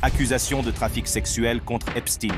Accusation de trafic sexuel contre Epstein.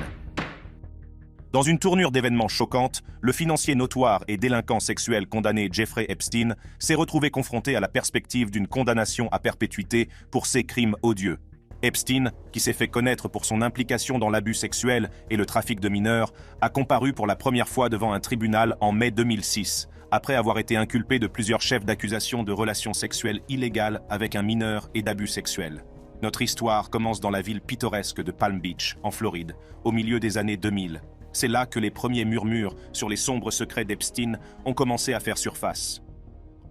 Dans une tournure d'événements choquante, le financier notoire et délinquant sexuel condamné Jeffrey Epstein s'est retrouvé confronté à la perspective d'une condamnation à perpétuité pour ses crimes odieux. Epstein, qui s'est fait connaître pour son implication dans l'abus sexuel et le trafic de mineurs, a comparu pour la première fois devant un tribunal en mai 2006, après avoir été inculpé de plusieurs chefs d'accusation de relations sexuelles illégales avec un mineur et d'abus sexuels. Notre histoire commence dans la ville pittoresque de Palm Beach, en Floride, au milieu des années 2000. C'est là que les premiers murmures sur les sombres secrets d'Epstein ont commencé à faire surface.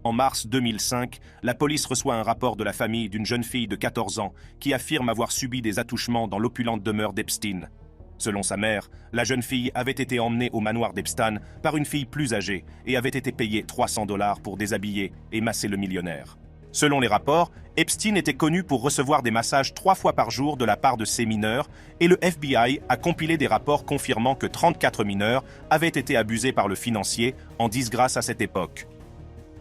En mars 2005, la police reçoit un rapport de la famille d'une jeune fille de 14 ans qui affirme avoir subi des attouchements dans l'opulente demeure d'Epstein. Selon sa mère, la jeune fille avait été emmenée au manoir d'Epstein par une fille plus âgée et avait été payée $300 pour déshabiller et masser le millionnaire. Selon les rapports, Epstein était connu pour recevoir des massages 3 fois par jour de la part de ses mineurs et le FBI a compilé des rapports confirmant que 34 mineurs avaient été abusés par le financier en disgrâce à cette époque.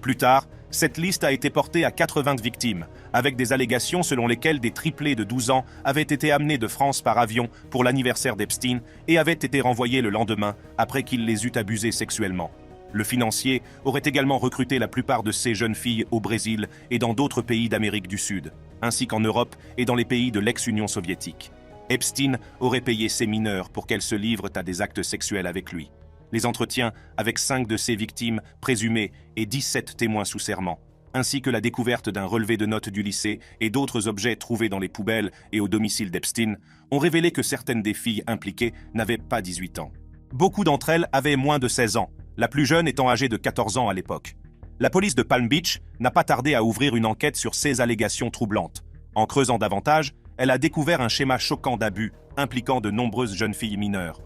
Plus tard, cette liste a été portée à 80 victimes, avec des allégations selon lesquelles des triplés de 12 ans avaient été amenés de France par avion pour l'anniversaire d'Epstein et avaient été renvoyés le lendemain après qu'il les eût abusés sexuellement. Le financier aurait également recruté la plupart de ces jeunes filles au Brésil et dans d'autres pays d'Amérique du Sud, ainsi qu'en Europe et dans les pays de l'ex-Union soviétique. Epstein aurait payé ces mineurs pour qu'elles se livrent à des actes sexuels avec lui. Les entretiens avec 5 de ses victimes présumées et 17 témoins sous serment, ainsi que la découverte d'un relevé de notes du lycée et d'autres objets trouvés dans les poubelles et au domicile d'Epstein, ont révélé que certaines des filles impliquées n'avaient pas 18 ans. Beaucoup d'entre elles avaient moins de 16 ans, la plus jeune étant âgée de 14 ans à l'époque. La police de Palm Beach n'a pas tardé à ouvrir une enquête sur ces allégations troublantes. En creusant davantage, elle a découvert un schéma choquant d'abus impliquant de nombreuses jeunes filles mineures.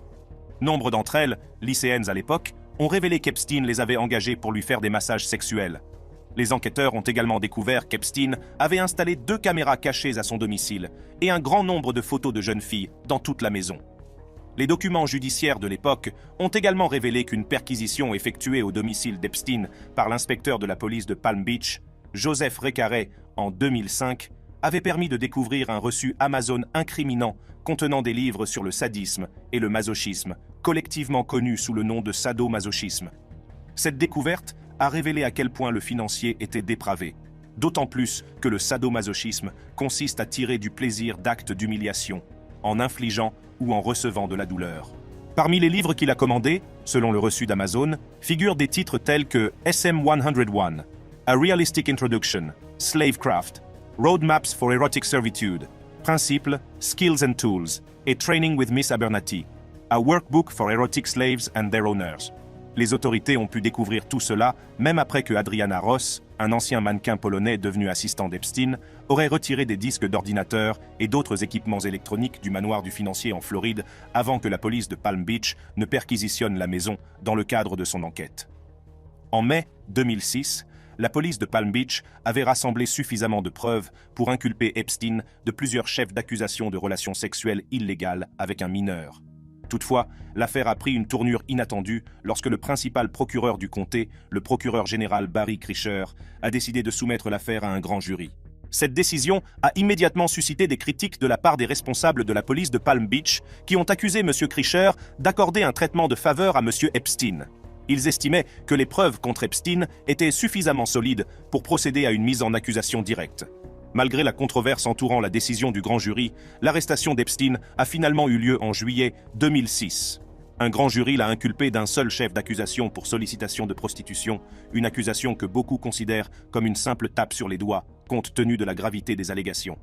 Nombre d'entre elles, lycéennes à l'époque, ont révélé qu'Epstein les avait engagées pour lui faire des massages sexuels. Les enquêteurs ont également découvert qu'Epstein avait installé 2 caméras cachées à son domicile et un grand nombre de photos de jeunes filles dans toute la maison. Les documents judiciaires de l'époque ont également révélé qu'une perquisition effectuée au domicile d'Epstein par l'inspecteur de la police de Palm Beach, Joseph Recarey, en 2005, avait permis de découvrir un reçu Amazon incriminant contenant des livres sur le sadisme et le masochisme, collectivement connus sous le nom de sadomasochisme. Cette découverte a révélé à quel point le financier était dépravé, d'autant plus que le sadomasochisme consiste à tirer du plaisir d'actes d'humiliation, en infligeant ou en recevant de la douleur. Parmi les livres qu'il a commandés, selon le reçu d'Amazon, figurent des titres tels que SM-101, A Realistic Introduction, Slavecraft, Roadmaps for Erotic Servitude, Principles, Skills and Tools, et Training with Miss Abernathy, A Workbook for Erotic Slaves and Their Owners. Les autorités ont pu découvrir tout cela même après que Adriana Ross, un ancien mannequin polonais devenu assistant d'Epstein, aurait retiré des disques d'ordinateur et d'autres équipements électroniques du manoir du financier en Floride avant que la police de Palm Beach ne perquisitionne la maison dans le cadre de son enquête. En mai 2006, la police de Palm Beach avait rassemblé suffisamment de preuves pour inculper Epstein de plusieurs chefs d'accusation de relations sexuelles illégales avec un mineur. Toutefois, l'affaire a pris une tournure inattendue lorsque le principal procureur du comté, le procureur général Barry Krischer, a décidé de soumettre l'affaire à un grand jury. Cette décision a immédiatement suscité des critiques de la part des responsables de la police de Palm Beach qui ont accusé M. Krischer d'accorder un traitement de faveur à M. Epstein. Ils estimaient que les preuves contre Epstein étaient suffisamment solides pour procéder à une mise en accusation directe. Malgré la controverse entourant la décision du grand jury, l'arrestation d'Epstein a finalement eu lieu en juillet 2006. Un grand jury l'a inculpé d'un seul chef d'accusation pour sollicitation de prostitution, une accusation que beaucoup considèrent comme une simple tape sur les doigts, compte tenu de la gravité des allégations.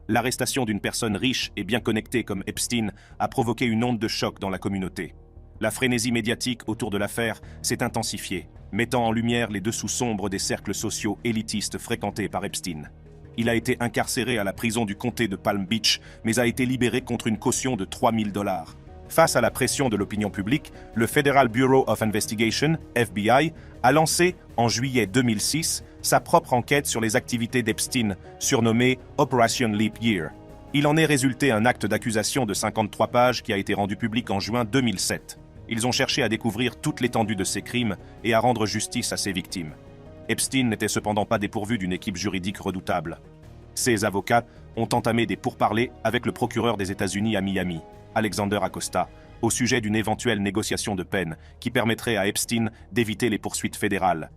L'arrestation d'une personne riche et bien connectée comme Epstein a provoqué une onde de choc dans la communauté. La frénésie médiatique autour de l'affaire s'est intensifiée, mettant en lumière les dessous sombres des cercles sociaux élitistes fréquentés par Epstein. Il a été incarcéré à la prison du comté de Palm Beach, mais a été libéré contre une caution de $3 000. Face à la pression de l'opinion publique, le Federal Bureau of Investigation, FBI, a lancé, en juillet 2006, sa propre enquête sur les activités d'Epstein, surnommée Operation Leap Year. Il en est résulté un acte d'accusation de 53 pages qui a été rendu public en juin 2007. Ils ont cherché à découvrir toute l'étendue de ces crimes et à rendre justice à ses victimes. Epstein n'était cependant pas dépourvu d'une équipe juridique redoutable. Ses avocats ont entamé des pourparlers avec le procureur des États-Unis à Miami, Alexander Acosta, au sujet d'une éventuelle négociation de peine qui permettrait à Epstein d'éviter les poursuites fédérales.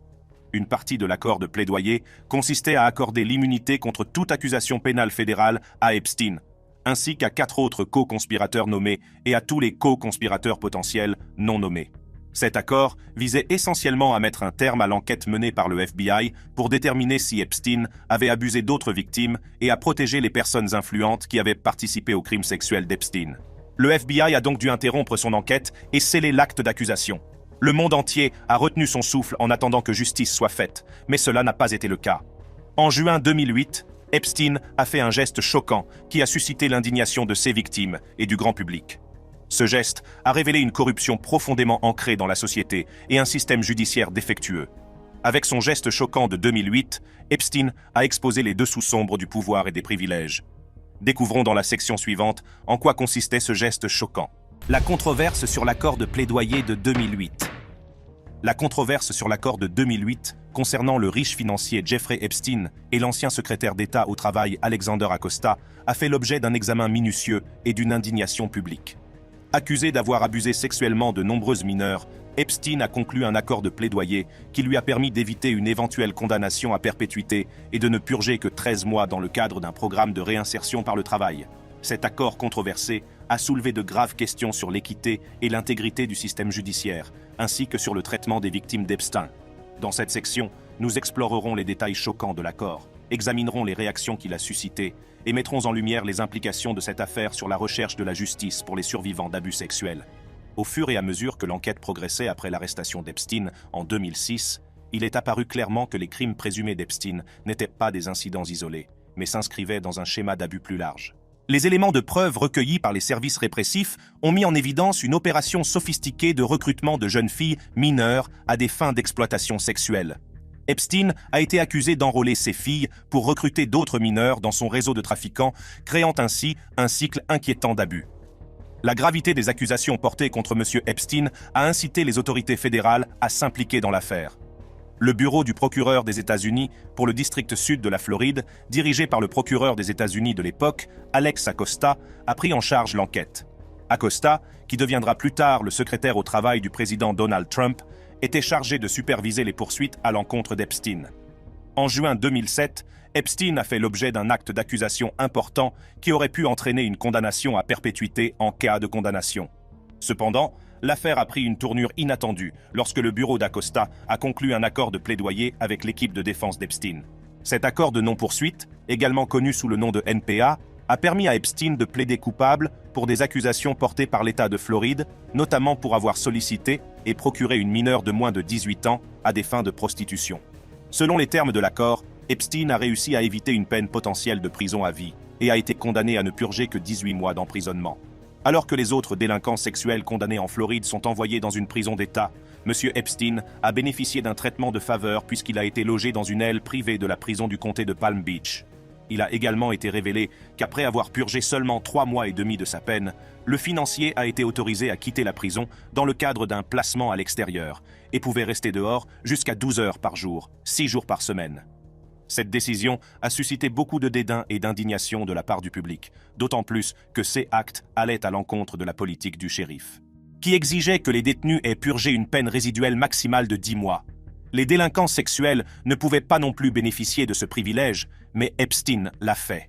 Une partie de l'accord de plaidoyer consistait à accorder l'immunité contre toute accusation pénale fédérale à Epstein, ainsi qu'à 4 autres co-conspirateurs nommés et à tous les co-conspirateurs potentiels non nommés. Cet accord visait essentiellement à mettre un terme à l'enquête menée par le FBI pour déterminer si Epstein avait abusé d'autres victimes et à protéger les personnes influentes qui avaient participé au crime sexuel d'Epstein. Le FBI a donc dû interrompre son enquête et sceller l'acte d'accusation. Le monde entier a retenu son souffle en attendant que justice soit faite, mais cela n'a pas été le cas. En juin 2008, Epstein a fait un geste choquant qui a suscité l'indignation de ses victimes et du grand public. Ce geste a révélé une corruption profondément ancrée dans la société et un système judiciaire défectueux. Avec son geste choquant de 2008, Epstein a exposé les dessous sombres du pouvoir et des privilèges. Découvrons dans la section suivante en quoi consistait ce geste choquant. La controverse sur l'accord de plaidoyer de 2008. La controverse sur l'accord de 2008 concernant le riche financier Jeffrey Epstein et l'ancien secrétaire d'État au travail Alexander Acosta a fait l'objet d'un examen minutieux et d'une indignation publique. Accusé d'avoir abusé sexuellement de nombreuses mineures, Epstein a conclu un accord de plaidoyer qui lui a permis d'éviter une éventuelle condamnation à perpétuité et de ne purger que 13 mois dans le cadre d'un programme de réinsertion par le travail. Cet accord controversé a soulevé de graves questions sur l'équité et l'intégrité du système judiciaire, ainsi que sur le traitement des victimes d'Epstein. Dans cette section, nous explorerons les détails choquants de l'accord, examinerons les réactions qu'il a suscitées et mettrons en lumière les implications de cette affaire sur la recherche de la justice pour les survivants d'abus sexuels. Au fur et à mesure que l'enquête progressait après l'arrestation d'Epstein en 2006, il est apparu clairement que les crimes présumés d'Epstein n'étaient pas des incidents isolés, mais s'inscrivaient dans un schéma d'abus plus large. Les éléments de preuve recueillis par les services répressifs ont mis en évidence une opération sophistiquée de recrutement de jeunes filles mineures à des fins d'exploitation sexuelle. Epstein a été accusé d'enrôler ces filles pour recruter d'autres mineurs dans son réseau de trafiquants, créant ainsi un cycle inquiétant d'abus. La gravité des accusations portées contre M. Epstein a incité les autorités fédérales à s'impliquer dans l'affaire. Le bureau du procureur des États-Unis pour le district sud de la Floride, dirigé par le procureur des États-Unis de l'époque, Alex Acosta, a pris en charge l'enquête. Acosta, qui deviendra plus tard le secrétaire au travail du président Donald Trump, était chargé de superviser les poursuites à l'encontre d'Epstein. En juin 2007, Epstein a fait l'objet d'un acte d'accusation important qui aurait pu entraîner une condamnation à perpétuité en cas de condamnation. Cependant, l'affaire a pris une tournure inattendue lorsque le bureau d'Acosta a conclu un accord de plaidoyer avec l'équipe de défense d'Epstein. Cet accord de non-poursuite, également connu sous le nom de NPA, a permis à Epstein de plaider coupable pour des accusations portées par l'État de Floride, notamment pour avoir sollicité et procuré une mineure de moins de 18 ans à des fins de prostitution. Selon les termes de l'accord, Epstein a réussi à éviter une peine potentielle de prison à vie et a été condamné à ne purger que 18 mois d'emprisonnement. Alors que les autres délinquants sexuels condamnés en Floride sont envoyés dans une prison d'État, M. Epstein a bénéficié d'un traitement de faveur puisqu'il a été logé dans une aile privée de la prison du comté de Palm Beach. Il a également été révélé qu'après avoir purgé seulement 3 mois et demi de sa peine, le financier a été autorisé à quitter la prison dans le cadre d'un placement à l'extérieur et pouvait rester dehors jusqu'à 12 heures par jour, 6 jours par semaine. Cette décision a suscité beaucoup de dédain et d'indignation de la part du public, d'autant plus que ces actes allaient à l'encontre de la politique du shérif, qui exigeait que les détenus aient purgé une peine résiduelle maximale de 10 mois. Les délinquants sexuels ne pouvaient pas non plus bénéficier de ce privilège, mais Epstein l'a fait.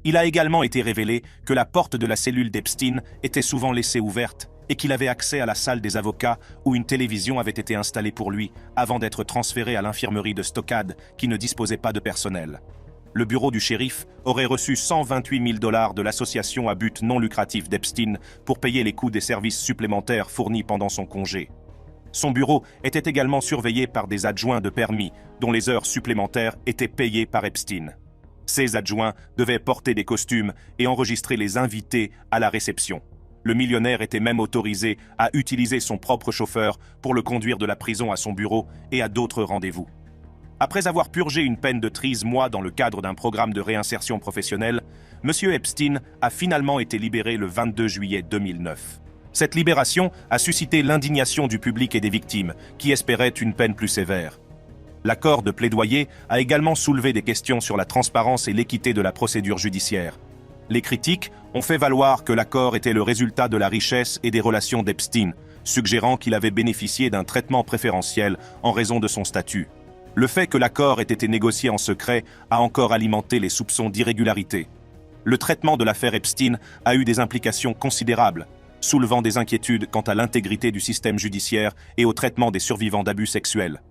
Il a également été révélé que la porte de la cellule d'Epstein était souvent laissée ouverte et qu'il avait accès à la salle des avocats où une télévision avait été installée pour lui avant d'être transféré à l'infirmerie de Stockade qui ne disposait pas de personnel. Le bureau du shérif aurait reçu 128 000 $ de l'association à but non lucratif d'Epstein pour payer les coûts des services supplémentaires fournis pendant son congé. Son bureau était également surveillé par des adjoints de permis dont les heures supplémentaires étaient payées par Epstein. Ces adjoints devaient porter des costumes et enregistrer les invités à la réception. Le millionnaire était même autorisé à utiliser son propre chauffeur pour le conduire de la prison à son bureau et à d'autres rendez-vous. Après avoir purgé une peine de 13 mois dans le cadre d'un programme de réinsertion professionnelle, M. Epstein a finalement été libéré le 22 juillet 2009. Cette libération a suscité l'indignation du public et des victimes, qui espéraient une peine plus sévère. L'accord de plaidoyer a également soulevé des questions sur la transparence et l'équité de la procédure judiciaire. Les critiques ont fait valoir que l'accord était le résultat de la richesse et des relations d'Epstein, suggérant qu'il avait bénéficié d'un traitement préférentiel en raison de son statut. Le fait que l'accord ait été négocié en secret a encore alimenté les soupçons d'irrégularité. Le traitement de l'affaire Epstein a eu des implications considérables, soulevant des inquiétudes quant à l'intégrité du système judiciaire et au traitement des survivants d'abus sexuels.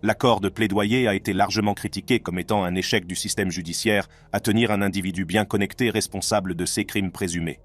L'accord de plaidoyer a été largement critiqué comme étant un échec du système judiciaire à tenir un individu bien connecté responsable de ces crimes présumés.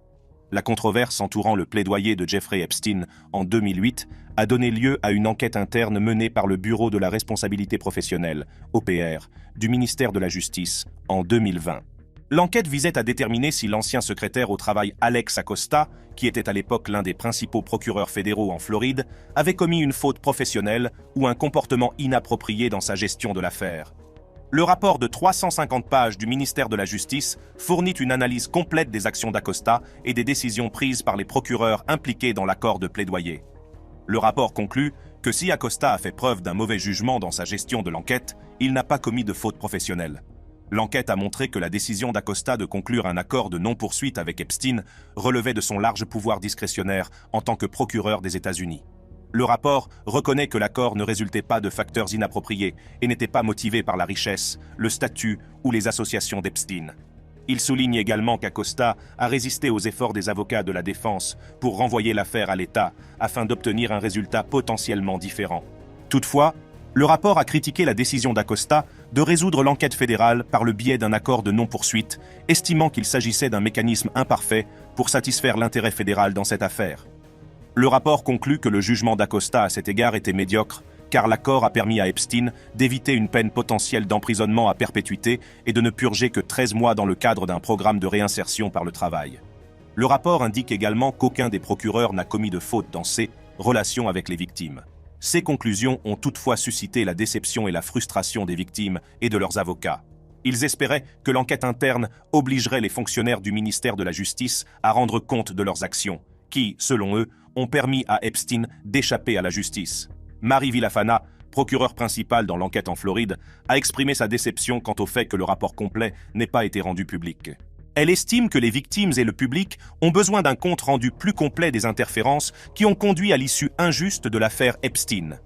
La controverse entourant le plaidoyer de Jeffrey Epstein en 2008 a donné lieu à une enquête interne menée par le Bureau de la responsabilité professionnelle, OPR, du ministère de la Justice en 2020. L'enquête visait à déterminer si l'ancien secrétaire au travail Alex Acosta, qui était à l'époque l'un des principaux procureurs fédéraux en Floride, avait commis une faute professionnelle ou un comportement inapproprié dans sa gestion de l'affaire. Le rapport de 350 pages du ministère de la Justice fournit une analyse complète des actions d'Acosta et des décisions prises par les procureurs impliqués dans l'accord de plaidoyer. Le rapport conclut que si Acosta a fait preuve d'un mauvais jugement dans sa gestion de l'enquête, il n'a pas commis de faute professionnelle. L'enquête a montré que la décision d'Acosta de conclure un accord de non-poursuite avec Epstein relevait de son large pouvoir discrétionnaire en tant que procureur des États-Unis. Le rapport reconnaît que l'accord ne résultait pas de facteurs inappropriés et n'était pas motivé par la richesse, le statut ou les associations d'Epstein. Il souligne également qu'Acosta a résisté aux efforts des avocats de la défense pour renvoyer l'affaire à l'État afin d'obtenir un résultat potentiellement différent. Toutefois, le rapport a critiqué la décision d'Acosta de résoudre l'enquête fédérale par le biais d'un accord de non-poursuite, estimant qu'il s'agissait d'un mécanisme imparfait pour satisfaire l'intérêt fédéral dans cette affaire. Le rapport conclut que le jugement d'Acosta à cet égard était médiocre, car l'accord a permis à Epstein d'éviter une peine potentielle d'emprisonnement à perpétuité et de ne purger que 13 mois dans le cadre d'un programme de réinsertion par le travail. Le rapport indique également qu'aucun des procureurs n'a commis de faute dans ses relations avec les victimes. Ces conclusions ont toutefois suscité la déception et la frustration des victimes et de leurs avocats. Ils espéraient que l'enquête interne obligerait les fonctionnaires du ministère de la Justice à rendre compte de leurs actions, qui, selon eux, ont permis à Epstein d'échapper à la justice. Mary Villafana, procureure principale dans l'enquête en Floride, a exprimé sa déception quant au fait que le rapport complet n'ait pas été rendu public. Elle estime que les victimes et le public ont besoin d'un compte rendu plus complet des interférences qui ont conduit à l'issue injuste de l'affaire Epstein.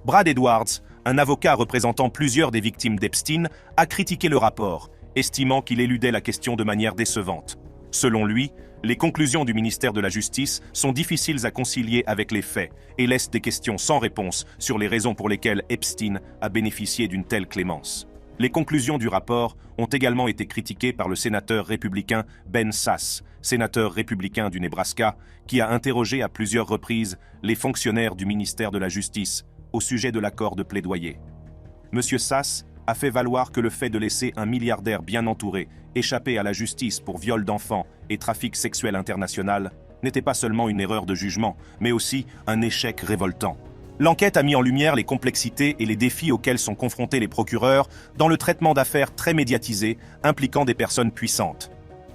Brad Edwards, un avocat représentant plusieurs des victimes d'Epstein, a critiqué le rapport, estimant qu'il éludait la question de manière décevante. Selon lui, les conclusions du ministère de la Justice sont difficiles à concilier avec les faits et laissent des questions sans réponse sur les raisons pour lesquelles Epstein a bénéficié d'une telle clémence. Les conclusions du rapport ont également été critiquées par le sénateur républicain Ben Sasse, sénateur républicain du Nebraska, qui a interrogé à plusieurs reprises les fonctionnaires du ministère de la Justice au sujet de l'accord de plaidoyer. M. Sasse a fait valoir que le fait de laisser un milliardaire bien entouré échapper à la justice pour viol d'enfants et trafic sexuel international n'était pas seulement une erreur de jugement, mais aussi un échec révoltant. L'enquête a mis en lumière les complexités et les défis auxquels sont confrontés les procureurs dans le traitement d'affaires très médiatisées impliquant des personnes puissantes.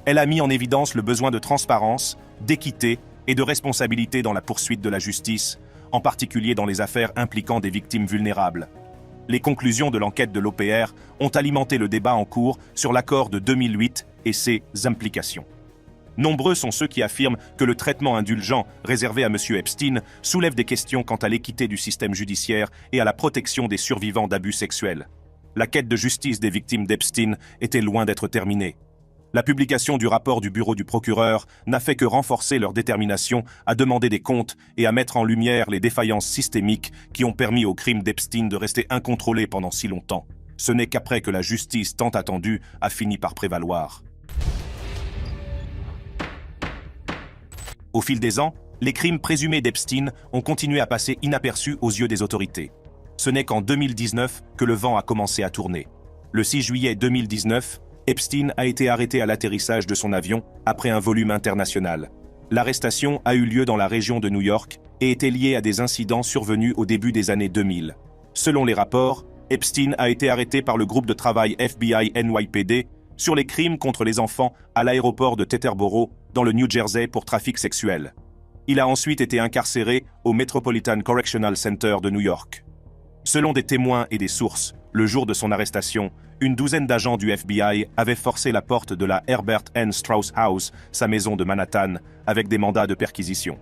Elle a mis en évidence le besoin de transparence, d'équité et de responsabilité dans la poursuite de la justice, en particulier dans les affaires impliquant des victimes vulnérables. Les conclusions de l'enquête de l'OPR ont alimenté le débat en cours sur l'accord de 2008 et ses implications. Nombreux sont ceux qui affirment que le traitement indulgent réservé à M. Epstein soulève des questions quant à l'équité du système judiciaire et à la protection des survivants d'abus sexuels. La quête de justice des victimes d'Epstein était loin d'être terminée. La publication du rapport du bureau du procureur n'a fait que renforcer leur détermination à demander des comptes et à mettre en lumière les défaillances systémiques qui ont permis au crime d'Epstein de rester incontrôlé pendant si longtemps. Ce n'est qu'après que la justice tant attendue a fini par prévaloir. Au fil des ans, les crimes présumés d'Epstein ont continué à passer inaperçus aux yeux des autorités. Ce n'est qu'en 2019 que le vent a commencé à tourner. Le 6 juillet 2019, Epstein a été arrêté à l'atterrissage de son avion après un volume international. L'arrestation a eu lieu dans la région de New York et était liée à des incidents survenus au début des années 2000. Selon les rapports, Epstein a été arrêté par le groupe de travail FBI NYPD sur les crimes contre les enfants à l'aéroport de Teterboro, dans le New Jersey pour trafic sexuel. Il a ensuite été incarcéré au Metropolitan Correctional Center de New York. Selon des témoins et des sources, Le jour de son arrestation, une douzaine d'agents du FBI avaient forcé la porte de la Herbert N. Strauss House, sa maison de Manhattan, avec des mandats de perquisition.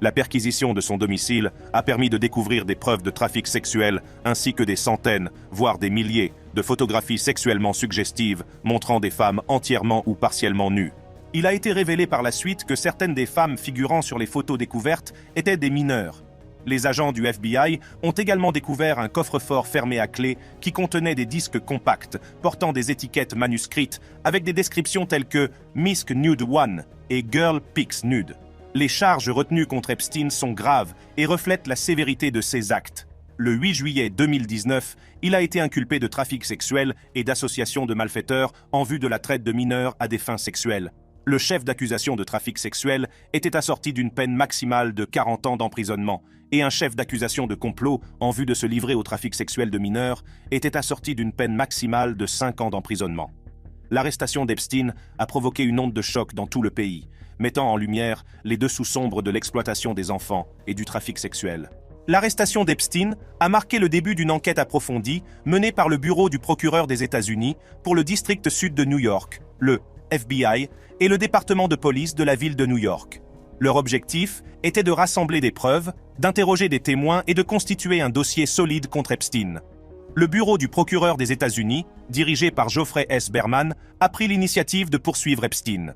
La perquisition de son domicile a permis de découvrir des preuves de trafic sexuel ainsi que des centaines, voire des milliers, de photographies sexuellement suggestives montrant des femmes entièrement ou partiellement nues. Il a été révélé par la suite que certaines des femmes figurant sur les photos découvertes étaient des mineurs. Les agents du FBI ont également découvert un coffre-fort fermé à clé qui contenait des disques compacts portant des étiquettes manuscrites avec des descriptions telles que Misk Nude One et Girl Pics Nude. Les charges retenues contre Epstein sont graves et reflètent la sévérité de ses actes. Le 8 juillet 2019, il a été inculpé de trafic sexuel et d'association de malfaiteurs en vue de la traite de mineurs à des fins sexuelles. Le chef d'accusation de trafic sexuel était assorti d'une peine maximale de 40 ans d'emprisonnement et un chef d'accusation de complot en vue de se livrer au trafic sexuel de mineurs était assorti d'une peine maximale de 5 ans d'emprisonnement. L'arrestation d'Epstein a provoqué une onde de choc dans tout le pays, mettant en lumière les dessous sombres de l'exploitation des enfants et du trafic sexuel. L'arrestation d'Epstein a marqué le début d'une enquête approfondie menée par le bureau du procureur des États-Unis pour le district sud de New York, le FBI, et le département de police de la ville de New York. Leur objectif était de rassembler des preuves, d'interroger des témoins et de constituer un dossier solide contre Epstein. Le bureau du procureur des États-Unis, dirigé par Geoffrey S. Berman, a pris l'initiative de poursuivre Epstein.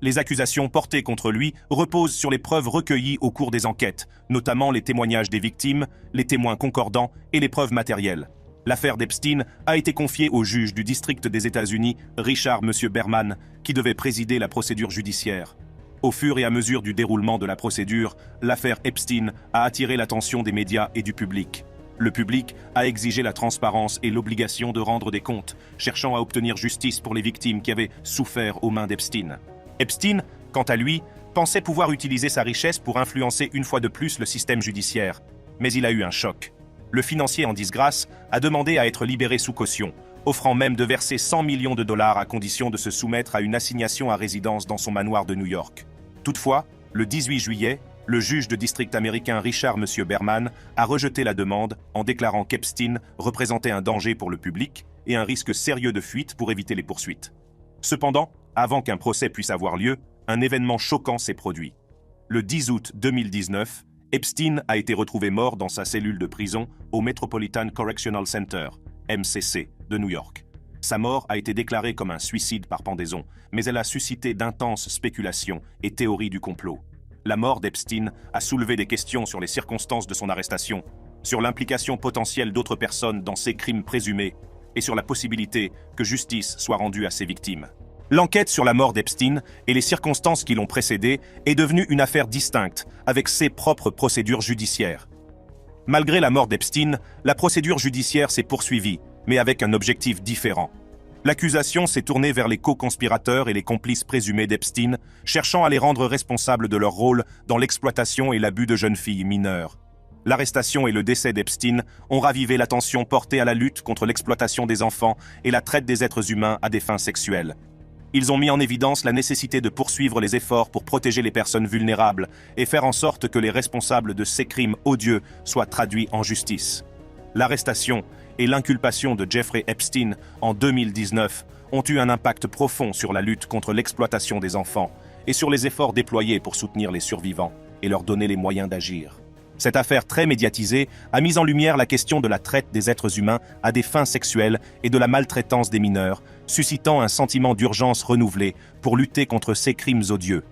Les accusations portées contre lui reposent sur les preuves recueillies au cours des enquêtes, notamment les témoignages des victimes, les témoins concordants et les preuves matérielles. L'affaire d'Epstein a été confiée au juge du district des États-Unis, Richard M. Berman, qui devait présider la procédure judiciaire. Au fur et à mesure du déroulement de la procédure, l'affaire Epstein a attiré l'attention des médias et du public. Le public a exigé la transparence et l'obligation de rendre des comptes, cherchant à obtenir justice pour les victimes qui avaient souffert aux mains d'Epstein. Epstein, quant à lui, pensait pouvoir utiliser sa richesse pour influencer une fois de plus le système judiciaire. Mais il a eu un choc. Le financier en disgrâce a demandé à être libéré sous caution, offrant même de verser 100 millions de dollars à condition de se soumettre à une assignation à résidence dans son manoir de New York. Toutefois, le 18 juillet, le juge de district américain Richard M. Berman a rejeté la demande en déclarant qu'Epstein représentait un danger pour le public et un risque sérieux de fuite pour éviter les poursuites. Cependant, avant qu'un procès puisse avoir lieu, un événement choquant s'est produit. Le 10 août 2019, Epstein a été retrouvé mort dans sa cellule de prison au Metropolitan Correctional Center, MCC, de New York. Sa mort a été déclarée comme un suicide par pendaison, mais elle a suscité d'intenses spéculations et théories du complot. La mort d'Epstein a soulevé des questions sur les circonstances de son arrestation, sur l'implication potentielle d'autres personnes dans ces crimes présumés et sur la possibilité que justice soit rendue à ses victimes. L'enquête sur la mort d'Epstein et les circonstances qui l'ont précédée est devenue une affaire distincte, avec ses propres procédures judiciaires. Malgré la mort d'Epstein, la procédure judiciaire s'est poursuivie, mais avec un objectif différent. L'accusation s'est tournée vers les co-conspirateurs et les complices présumés d'Epstein, cherchant à les rendre responsables de leur rôle dans l'exploitation et l'abus de jeunes filles mineures. L'arrestation et le décès d'Epstein ont ravivé l'attention portée à la lutte contre l'exploitation des enfants et la traite des êtres humains à des fins sexuelles. Ils ont mis en évidence la nécessité de poursuivre les efforts pour protéger les personnes vulnérables et faire en sorte que les responsables de ces crimes odieux soient traduits en justice. L'arrestation et l'inculpation de Jeffrey Epstein en 2019 ont eu un impact profond sur la lutte contre l'exploitation des enfants et sur les efforts déployés pour soutenir les survivants et leur donner les moyens d'agir. Cette affaire très médiatisée a mis en lumière la question de la traite des êtres humains à des fins sexuelles et de la maltraitance des mineurs, suscitant un sentiment d'urgence renouvelé pour lutter contre ces crimes odieux.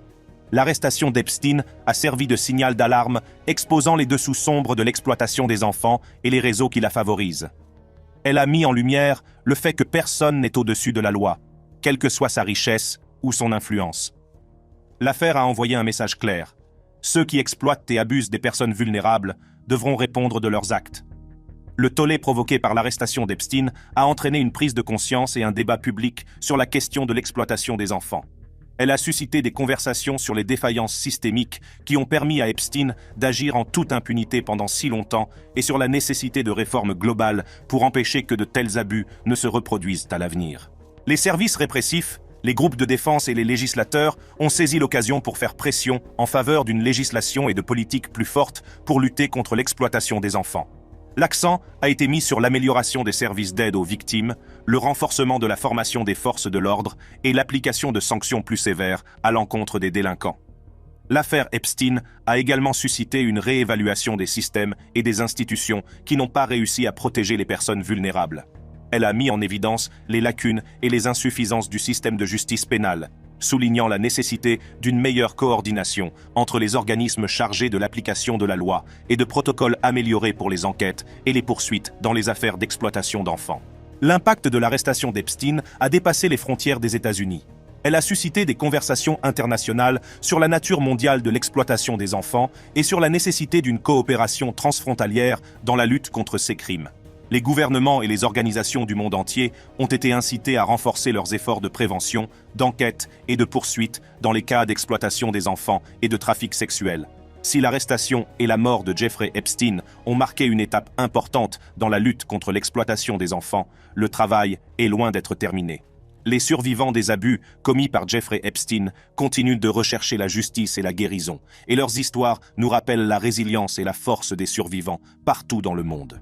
L'arrestation d'Epstein a servi de signal d'alarme, exposant les dessous sombres de l'exploitation des enfants et les réseaux qui la favorisent. Elle a mis en lumière le fait que personne n'est au-dessus de la loi, quelle que soit sa richesse ou son influence. L'affaire a envoyé un message clair. Ceux qui exploitent et abusent des personnes vulnérables devront répondre de leurs actes. Le tollé provoqué par l'arrestation d'Epstein a entraîné une prise de conscience et un débat public sur la question de l'exploitation des enfants. Elle a suscité des conversations sur les défaillances systémiques qui ont permis à Epstein d'agir en toute impunité pendant si longtemps et sur la nécessité de réformes globales pour empêcher que de tels abus ne se reproduisent à l'avenir. Les services répressifs, les groupes de défense et les législateurs ont saisi l'occasion pour faire pression en faveur d'une législation et de politiques plus fortes pour lutter contre l'exploitation des enfants. L'accent a été mis sur l'amélioration des services d'aide aux victimes, le renforcement de la formation des forces de l'ordre et l'application de sanctions plus sévères à l'encontre des délinquants. L'affaire Epstein a également suscité une réévaluation des systèmes et des institutions qui n'ont pas réussi à protéger les personnes vulnérables. Elle a mis en évidence les lacunes et les insuffisances du système de justice pénale, soulignant la nécessité d'une meilleure coordination entre les organismes chargés de l'application de la loi et de protocoles améliorés pour les enquêtes et les poursuites dans les affaires d'exploitation d'enfants. L'impact de l'arrestation d'Epstein a dépassé les frontières des États-Unis. Elle a suscité des conversations internationales sur la nature mondiale de l'exploitation des enfants et sur la nécessité d'une coopération transfrontalière dans la lutte contre ces crimes. Les gouvernements et les organisations du monde entier ont été incités à renforcer leurs efforts de prévention, d'enquête et de poursuite dans les cas d'exploitation des enfants et de trafic sexuel. Si l'arrestation et la mort de Jeffrey Epstein ont marqué une étape importante dans la lutte contre l'exploitation des enfants, le travail est loin d'être terminé. Les survivants des abus commis par Jeffrey Epstein continuent de rechercher la justice et la guérison, et leurs histoires nous rappellent la résilience et la force des survivants partout dans le monde.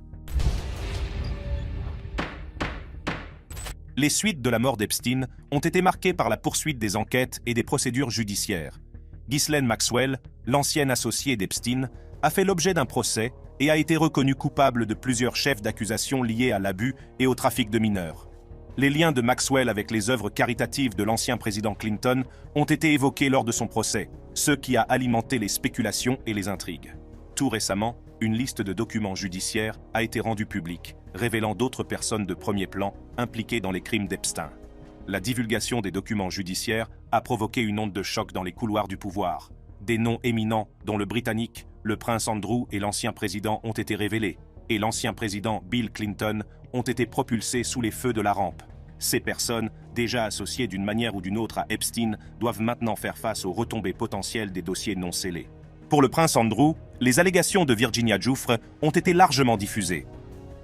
Les suites de la mort d'Epstein ont été marquées par la poursuite des enquêtes et des procédures judiciaires. Ghislaine Maxwell, l'ancienne associée d'Epstein, a fait l'objet d'un procès et a été reconnue coupable de plusieurs chefs d'accusation liés à l'abus et au trafic de mineurs. Les liens de Maxwell avec les œuvres caritatives de l'ancien président Clinton ont été évoqués lors de son procès, ce qui a alimenté les spéculations et les intrigues. Tout récemment, une liste de documents judiciaires a été rendue publique, révélant d'autres personnes de premier plan impliquées dans les crimes d'Epstein. La divulgation des documents judiciaires a provoqué une onde de choc dans les couloirs du pouvoir. Des noms éminents, dont le Britannique, le prince Andrew et l'ancien président ont été révélés, et l'ancien président Bill Clinton ont été propulsés sous les feux de la rampe. Ces personnes, déjà associées d'une manière ou d'une autre à Epstein, doivent maintenant faire face aux retombées potentielles des dossiers non scellés. Pour le prince Andrew, les allégations de Virginia Giuffre ont été largement diffusées.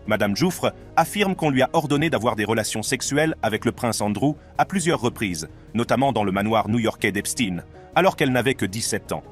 Madame Giuffre affirme qu'on lui a ordonné d'avoir des relations sexuelles avec le prince Andrew à plusieurs reprises, notamment dans le manoir new-yorkais d'Epstein, alors qu'elle n'avait que 17 ans.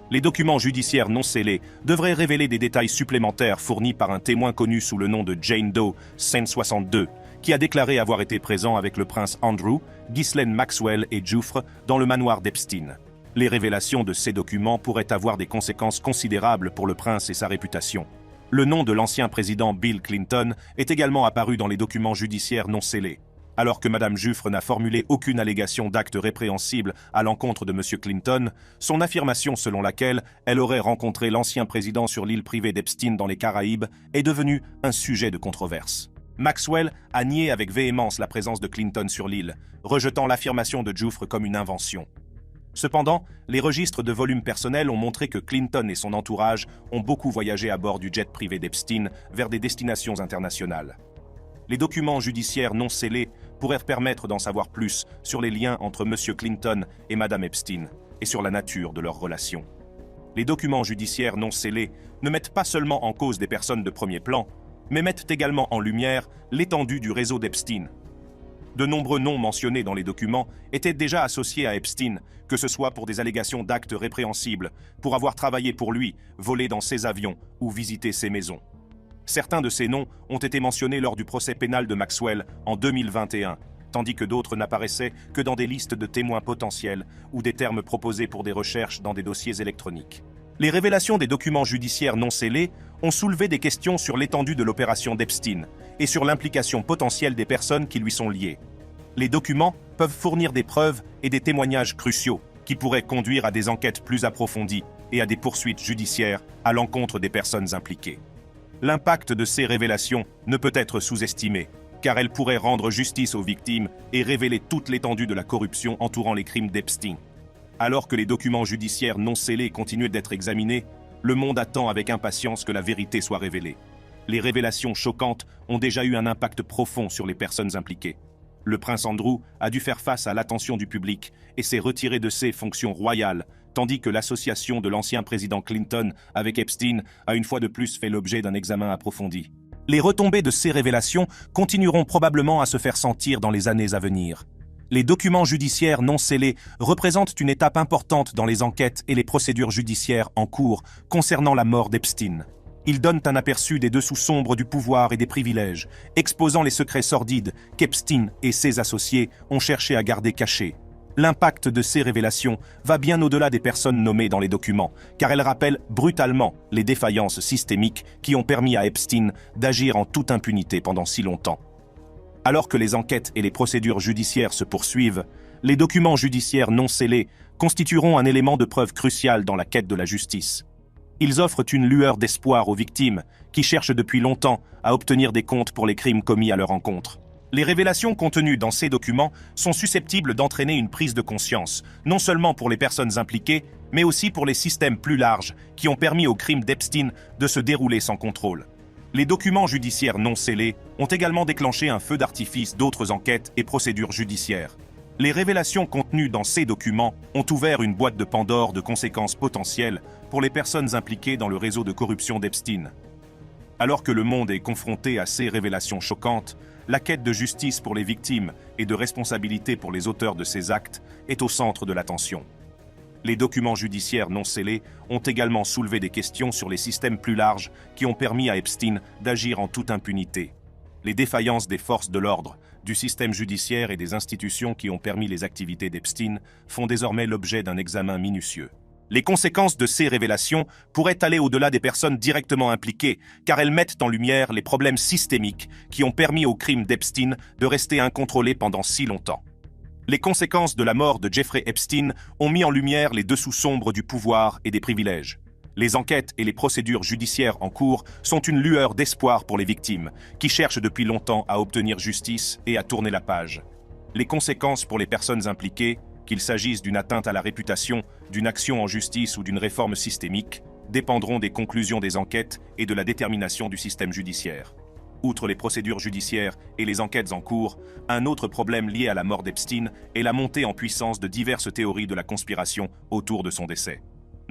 Les documents judiciaires non scellés devraient révéler des détails supplémentaires fournis par un témoin connu sous le nom de Jane Doe 162, qui a déclaré avoir été présent avec le prince Andrew, Ghislaine Maxwell et Giuffre dans le manoir d'Epstein. Les révélations de ces documents pourraient avoir des conséquences considérables pour le prince et sa réputation. Le nom de l'ancien président Bill Clinton est également apparu dans les documents judiciaires non scellés. Alors que Mme Giuffre n'a formulé aucune allégation d'acte répréhensible à l'encontre de M. Clinton, son affirmation selon laquelle elle aurait rencontré l'ancien président sur l'île privée d'Epstein dans les Caraïbes est devenue un sujet de controverse. Maxwell a nié avec véhémence la présence de Clinton sur l'île, rejetant l'affirmation de Giuffre comme une invention. Cependant, les registres de volume personnel ont montré que Clinton et son entourage ont beaucoup voyagé à bord du jet privé d'Epstein vers des destinations internationales. Les documents judiciaires non scellés pourraient permettre d'en savoir plus sur les liens entre M. Clinton et Mme Epstein et sur la nature de leur relation. Les documents judiciaires non scellés ne mettent pas seulement en cause des personnes de premier plan, mais mettent également en lumière l'étendue du réseau d'Epstein. De nombreux noms mentionnés dans les documents étaient déjà associés à Epstein, que ce soit pour des allégations d'actes répréhensibles, pour avoir travaillé pour lui, volé dans ses avions ou visité ses maisons. Certains de ces noms ont été mentionnés lors du procès pénal de Maxwell en 2021, tandis que d'autres n'apparaissaient que dans des listes de témoins potentiels ou des termes proposés pour des recherches dans des dossiers électroniques. Les révélations des documents judiciaires non scellés ont soulevé des questions sur l'étendue de l'opération d'Epstein et sur l'implication potentielle des personnes qui lui sont liées. Les documents peuvent fournir des preuves et des témoignages cruciaux qui pourraient conduire à des enquêtes plus approfondies et à des poursuites judiciaires à l'encontre des personnes impliquées. L'impact de ces révélations ne peut être sous-estimé, car elles pourraient rendre justice aux victimes et révéler toute l'étendue de la corruption entourant les crimes d'Epstein. Alors que les documents judiciaires non scellés continuent d'être examinés, le monde attend avec impatience que la vérité soit révélée. Les révélations choquantes ont déjà eu un impact profond sur les personnes impliquées. Le prince Andrew a dû faire face à l'attention du public et s'est retiré de ses fonctions royales, tandis que l'association de l'ancien président Clinton avec Epstein a une fois de plus fait l'objet d'un examen approfondi. Les retombées de ces révélations continueront probablement à se faire sentir dans les années à venir. Les documents judiciaires non scellés représentent une étape importante dans les enquêtes et les procédures judiciaires en cours concernant la mort d'Epstein. Ils donnent un aperçu des dessous sombres du pouvoir et des privilèges, exposant les secrets sordides qu'Epstein et ses associés ont cherché à garder cachés. L'impact de ces révélations va bien au-delà des personnes nommées dans les documents, car elles rappellent brutalement les défaillances systémiques qui ont permis à Epstein d'agir en toute impunité pendant si longtemps. Alors que les enquêtes et les procédures judiciaires se poursuivent, les documents judiciaires non scellés constitueront un élément de preuve crucial dans la quête de la justice. Ils offrent une lueur d'espoir aux victimes qui cherchent depuis longtemps à obtenir des comptes pour les crimes commis à leur encontre. Les révélations contenues dans ces documents sont susceptibles d'entraîner une prise de conscience, non seulement pour les personnes impliquées, mais aussi pour les systèmes plus larges qui ont permis au crime d'Epstein de se dérouler sans contrôle. Les documents judiciaires non scellés ont également déclenché un feu d'artifice d'autres enquêtes et procédures judiciaires. Les révélations contenues dans ces documents ont ouvert une boîte de Pandore de conséquences potentielles pour les personnes impliquées dans le réseau de corruption d'Epstein. Alors que le monde est confronté à ces révélations choquantes, la quête de justice pour les victimes et de responsabilité pour les auteurs de ces actes est au centre de l'attention. Les documents judiciaires non scellés ont également soulevé des questions sur les systèmes plus larges qui ont permis à Epstein d'agir en toute impunité. Les défaillances des forces de l'ordre, du système judiciaire et des institutions qui ont permis les activités d'Epstein font désormais l'objet d'un examen minutieux. Les conséquences de ces révélations pourraient aller au-delà des personnes directement impliquées, car elles mettent en lumière les problèmes systémiques qui ont permis au crime d'Epstein de rester incontrôlé pendant si longtemps. Les conséquences de la mort de Jeffrey Epstein ont mis en lumière les dessous sombres du pouvoir et des privilèges. Les enquêtes et les procédures judiciaires en cours sont une lueur d'espoir pour les victimes, qui cherchent depuis longtemps à obtenir justice et à tourner la page. Les conséquences pour les personnes impliquées, qu'il s'agisse d'une atteinte à la réputation, d'une action en justice ou d'une réforme systémique, dépendront des conclusions des enquêtes et de la détermination du système judiciaire. Outre les procédures judiciaires et les enquêtes en cours, un autre problème lié à la mort d'Epstein est la montée en puissance de diverses théories de la conspiration autour de son décès.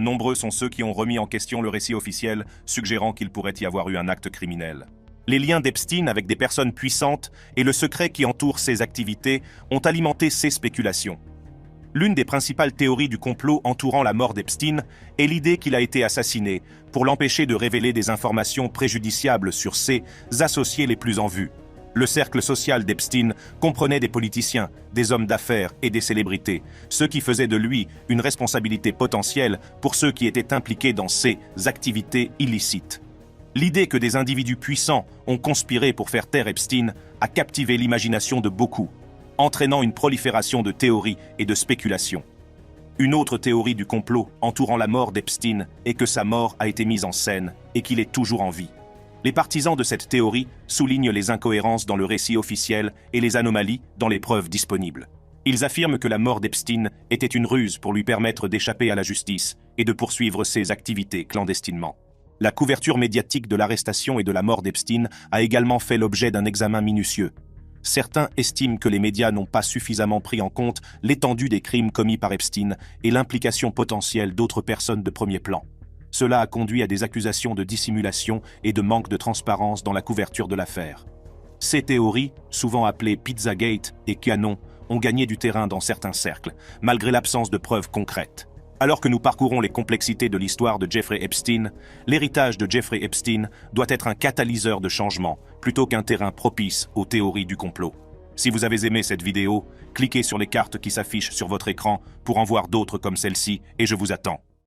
Nombreux sont ceux qui ont remis en question le récit officiel, suggérant qu'il pourrait y avoir eu un acte criminel. Les liens d'Epstein avec des personnes puissantes et le secret qui entoure ses activités ont alimenté ces spéculations. L'une des principales théories du complot entourant la mort d'Epstein est l'idée qu'il a été assassiné pour l'empêcher de révéler des informations préjudiciables sur ses associés les plus en vue. Le cercle social d'Epstein comprenait des politiciens, des hommes d'affaires et des célébrités, ce qui faisait de lui une responsabilité potentielle pour ceux qui étaient impliqués dans ces activités illicites. L'idée que des individus puissants ont conspiré pour faire taire Epstein a captivé l'imagination de beaucoup, entraînant une prolifération de théories et de spéculations. Une autre théorie du complot entourant la mort d'Epstein est que sa mort a été mise en scène et qu'il est toujours en vie. Les partisans de cette théorie soulignent les incohérences dans le récit officiel et les anomalies dans les preuves disponibles. Ils affirment que la mort d'Epstein était une ruse pour lui permettre d'échapper à la justice et de poursuivre ses activités clandestinement. La couverture médiatique de l'arrestation et de la mort d'Epstein a également fait l'objet d'un examen minutieux. Certains estiment que les médias n'ont pas suffisamment pris en compte l'étendue des crimes commis par Epstein et l'implication potentielle d'autres personnes de premier plan. Cela a conduit à des accusations de dissimulation et de manque de transparence dans la couverture de l'affaire. Ces théories, souvent appelées Pizzagate et Qanon, ont gagné du terrain dans certains cercles, malgré l'absence de preuves concrètes. Alors que nous parcourons les complexités de l'histoire de Jeffrey Epstein, l'héritage de Jeffrey Epstein doit être un catalyseur de changement, plutôt qu'un terrain propice aux théories du complot. Si vous avez aimé cette vidéo, cliquez sur les cartes qui s'affichent sur votre écran pour en voir d'autres comme celle-ci et je vous attends.